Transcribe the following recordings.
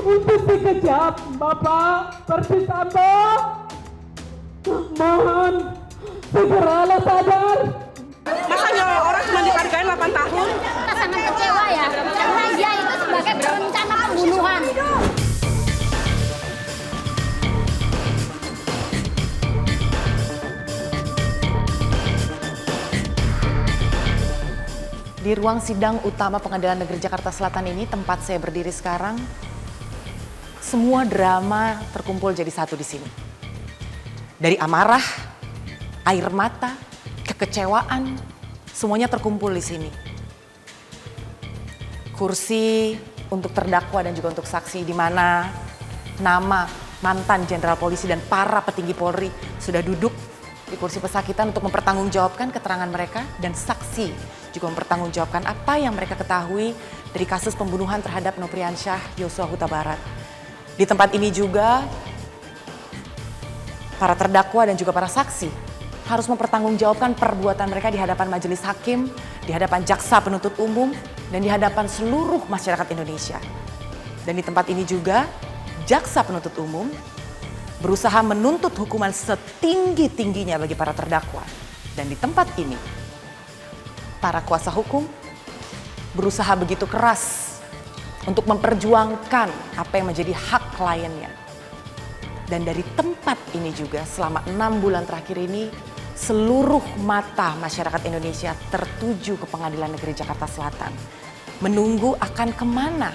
untuk sekejap, Bapak Perdisambo. Mohon segeralah sadar. Makanya orang cuma dihargain 8 tahun. Kita sangat kecewa ya, karena dia itu sebagai perencana pembunuhan. Di ruang sidang utama Pengadilan Negeri Jakarta Selatan ini, tempat saya berdiri sekarang, semua drama terkumpul jadi satu di sini. Dari amarah, air mata, kekecewaan, semuanya terkumpul di sini. Kursi untuk terdakwa dan juga untuk saksi, di mana nama mantan Jenderal Polisi dan para petinggi Polri sudah duduk di kursi pesakitan untuk mempertanggungjawabkan keterangan mereka, dan saksi juga mempertanggungjawabkan apa yang mereka ketahui dari kasus pembunuhan terhadap Nopriansyah Yosua Huta Barat. Di tempat ini juga para terdakwa dan juga para saksi harus mempertanggungjawabkan perbuatan mereka di hadapan majelis hakim, di hadapan jaksa penuntut umum, dan di hadapan seluruh masyarakat Indonesia. Dan di tempat ini juga jaksa penuntut umum berusaha menuntut hukuman setinggi-tingginya bagi para terdakwa. Dan di tempat ini, para kuasa hukum berusaha begitu keras untuk memperjuangkan apa yang menjadi hak kliennya. Dan dari tempat ini juga selama 6 bulan terakhir ini, seluruh mata masyarakat Indonesia tertuju ke Pengadilan Negeri Jakarta Selatan, menunggu akan kemana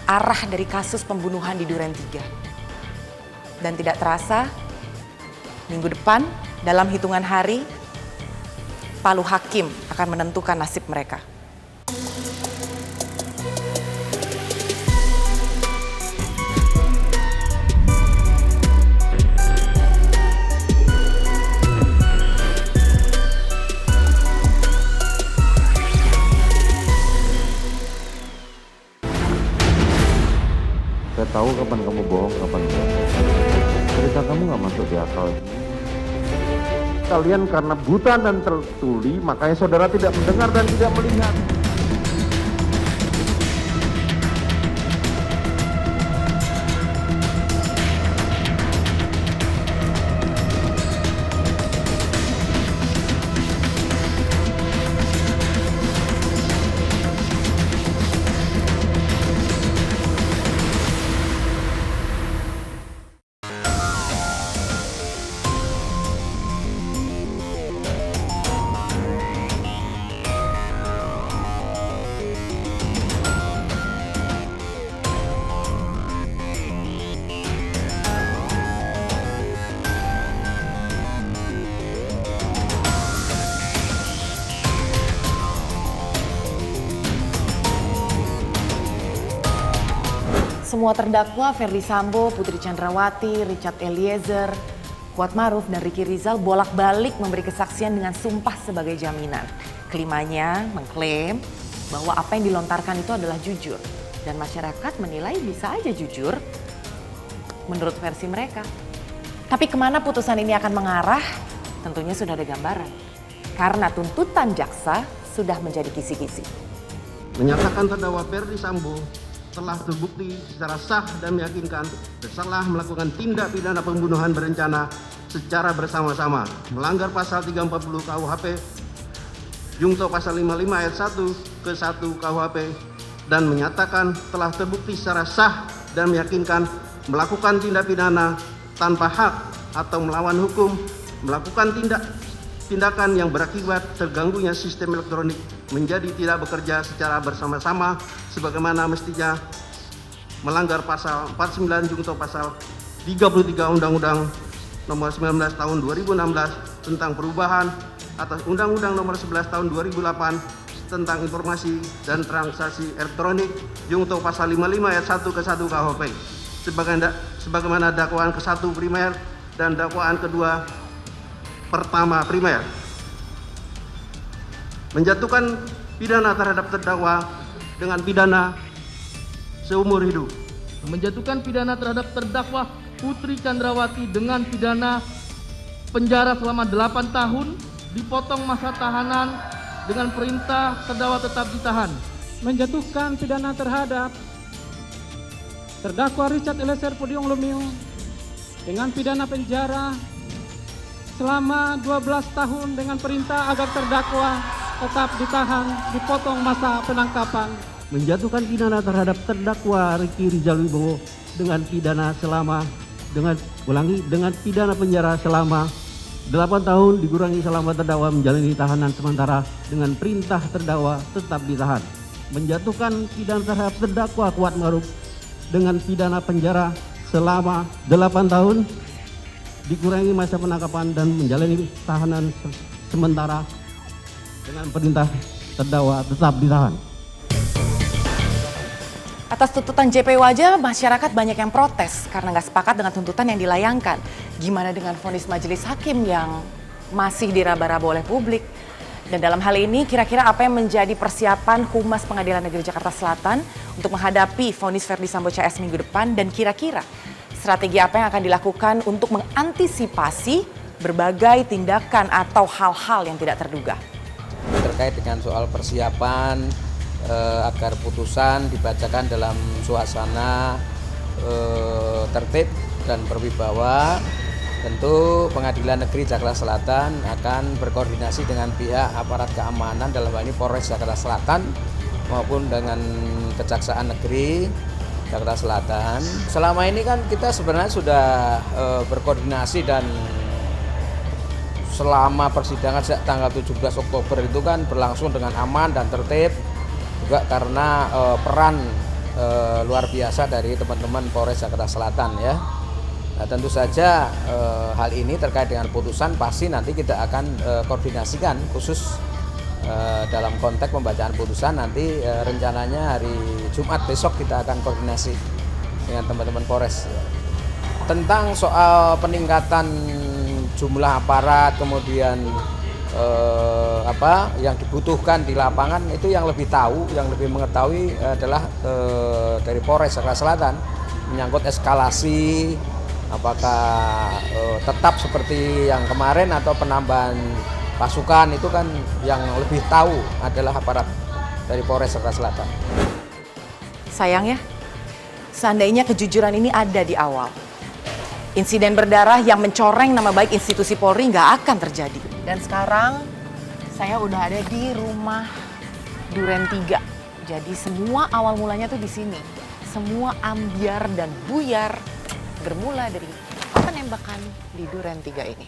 arah dari kasus pembunuhan di Duren 3. Dan tidak terasa, minggu depan dalam hitungan hari, palu hakim akan menentukan nasib mereka. Saya tahu kapan kamu bohong, kapan enggak. Cerita kamu nggak masuk di akal. Kalian karena buta dan tertuli, makanya saudara tidak mendengar dan tidak melihat. Semua terdakwa Ferdy Sambo, Putri Chandrawati, Richard Eliezer, Kuat Maruf, dan Ricky Rizal bolak-balik memberi kesaksian dengan sumpah sebagai jaminan. Kelimanya mengklaim bahwa apa yang dilontarkan itu adalah jujur. Dan masyarakat menilai bisa aja jujur menurut versi mereka. Tapi kemana putusan ini akan mengarah, tentunya sudah ada gambaran. Karena tuntutan jaksa sudah menjadi kisi-kisi. Menyatakan terdakwa Ferdy Sambo telah terbukti secara sah dan meyakinkan bersalah melakukan tindak pidana pembunuhan berencana secara bersama-sama, melanggar pasal 340 KUHP, jungto pasal 55 ayat 1 ke 1 KUHP, dan menyatakan telah terbukti secara sah dan meyakinkan melakukan tindak pidana tanpa hak atau melawan hukum, melakukan tindakan yang berakibat terganggunya sistem elektronik menjadi tidak bekerja secara bersama-sama sebagaimana mestinya, melanggar pasal 49 jungto pasal 33 Undang-Undang Nomor 19 Tahun 2016 tentang perubahan atas Undang-Undang Nomor 11 Tahun 2008 tentang informasi dan transaksi elektronik jungto pasal 55 ayat 1 ke 1 KUHP sebagaimana dakwaan ke-1 primer dan dakwaan kedua pertama primer. Menjatuhkan pidana terhadap terdakwa dengan pidana seumur hidup. Menjatuhkan pidana terhadap terdakwa Putri Chandrawati dengan pidana penjara selama 8 tahun, dipotong masa tahanan dengan perintah terdakwa tetap ditahan. Menjatuhkan pidana terhadap terdakwa Richard Eliezer Pudium Lumiu dengan pidana penjara selama 12 tahun dengan perintah agar terdakwa tetap ditahan, dipotong masa penangkapan. Menjatuhkan pidana terhadap terdakwa Ricky Rizal Wibowo dengan pidana pidana penjara selama 8 tahun dikurangi selama terdakwa menjalani tahanan sementara dengan perintah terdakwa tetap ditahan. Menjatuhkan pidana terhadap terdakwa Kuat Ma'ruf dengan pidana penjara selama 8 tahun dikurangi masa penangkapan dan menjalani tahanan sementara dengan perintah terdakwa tetap ditahan. Atas tuntutan JPU aja masyarakat banyak yang protes karena nggak sepakat dengan tuntutan yang dilayangkan. Gimana dengan vonis majelis hakim yang masih diraba-raba oleh publik? Dan dalam hal ini kira-kira apa yang menjadi persiapan Humas Pengadilan Negeri Jakarta Selatan untuk menghadapi vonis Verdi Sambo CS minggu depan, dan kira-kira strategi apa yang akan dilakukan untuk mengantisipasi berbagai tindakan atau hal-hal yang tidak terduga? Terkait dengan soal persiapan agar putusan dibacakan dalam suasana tertib dan berwibawa, tentu Pengadilan Negeri Jakarta Selatan akan berkoordinasi dengan pihak aparat keamanan dalam hal ini Polres Jakarta Selatan maupun dengan Kejaksaan Negeri Jakarta Selatan. Selama ini kan kita sebenarnya sudah berkoordinasi, dan selama persidangan sejak tanggal 17 Oktober itu kan berlangsung dengan aman dan tertib, juga karena peran luar biasa dari teman-teman Polres Jakarta Selatan ya. Nah, tentu saja hal ini terkait dengan putusan pasti nanti kita akan koordinasikan khusus dalam konteks pembacaan putusan nanti rencananya hari Jumat besok kita akan koordinasi dengan teman-teman Polres. Tentang soal peningkatan jumlah aparat, kemudian apa yang dibutuhkan di lapangan, itu yang lebih tahu, yang lebih mengetahui adalah dari Polres Jakarta Selatan menyangkut eskalasi, apakah tetap seperti yang kemarin atau penambahan pasukan, itu kan yang lebih tahu adalah aparat dari Polres Jakarta Selatan. Sayang ya, seandainya kejujuran ini ada di awal, insiden berdarah yang mencoreng nama baik institusi Polri nggak akan terjadi. Dan sekarang saya udah ada di rumah Duren 3. Jadi semua awal mulanya tuh di sini. Semua ambiar dan buyar bermula dari penembakan di Duren 3 ini.